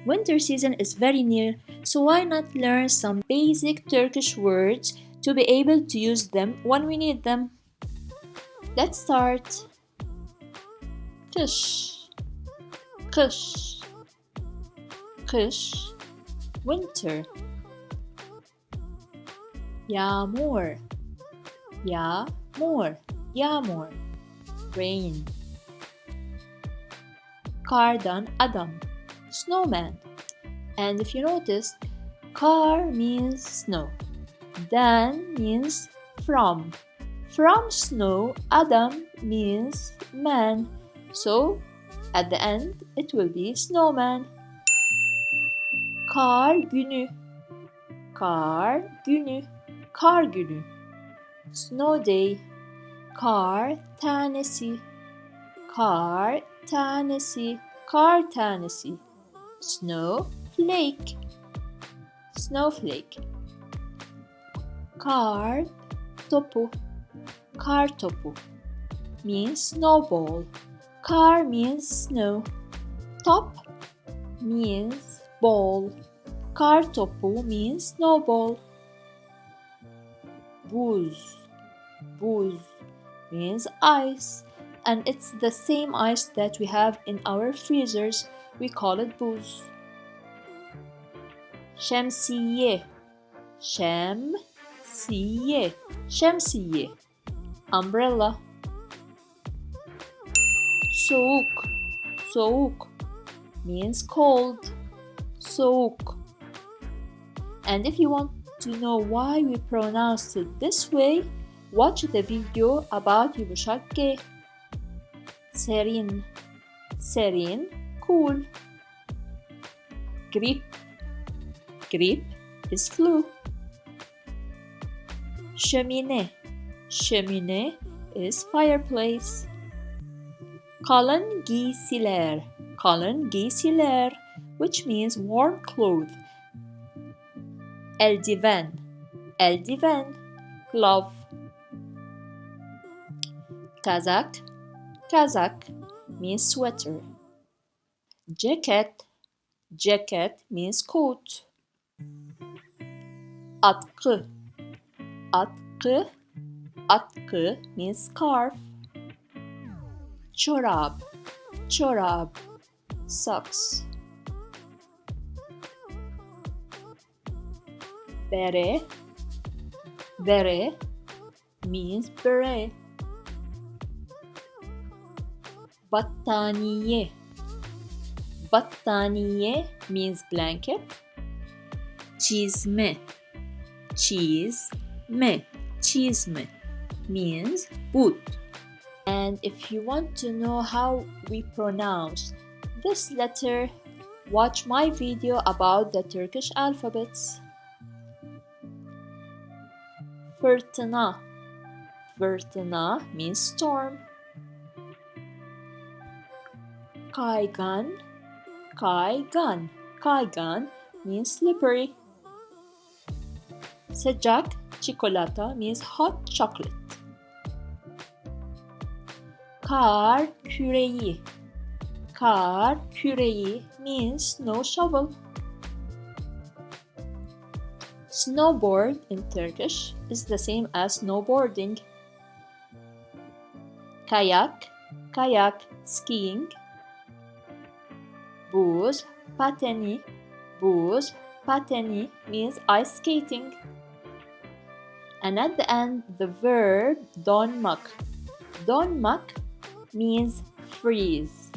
Winter season is very near, so why not learn some basic Turkish words to be able to use them when we need them? Let's start. Kış, kış, kış, winter. Yağmur, yağmur, yağmur, rain. Kardan adam, snowman. And if you noticed, kar means snow, dan means from. From snow, adam means man. So, at the end, it will be snowman. Kar günü, kar günü, kar günü. Snow day, kar tanesi, kar tanesi, kar tanesi. Snowflake, snowflake. Kartopu, kartopu means snowball. Kar means snow. Top means ball. Kartopu means snowball. Buz, buz means ice, and it's the same ice that we have in our freezers. We call it buz. Şemsiye, şemsiye, şemsiye. Umbrella. Soğuk, soğuk means cold. Soğuk. And if you want to know why we pronounce it this way, watch the video about yumuşak G. Serin, serin, cool. Grip, grip is flu. Şömine, şömine is fireplace. Kalın giysiler, kalın giysiler, which means warm clothes. Eldiven, eldiven, glove. Kazak, kazak means sweater. Jacket, jacket means coat. Atkı, atkı, atkı means scarf. Çorap, çorap, socks. Bere, bere means beret. Battaniye, battaniye means blanket. Çizme, çizme, çizme means boot. And if you want to know how we pronounce this letter, watch my video about the Turkish alphabets. Fırtına, fırtına means storm. Kaygan, kaygan, kaygan means slippery. Sıcak, çikolata means hot chocolate. Kar küreği, kar küreği means snow shovel. Snowboard in Turkish is the same as snowboarding. Kayak, kayak skiing. Buz, pateni, buz, pateni means ice skating. And at the end, the verb donmak. Donmak means freeze.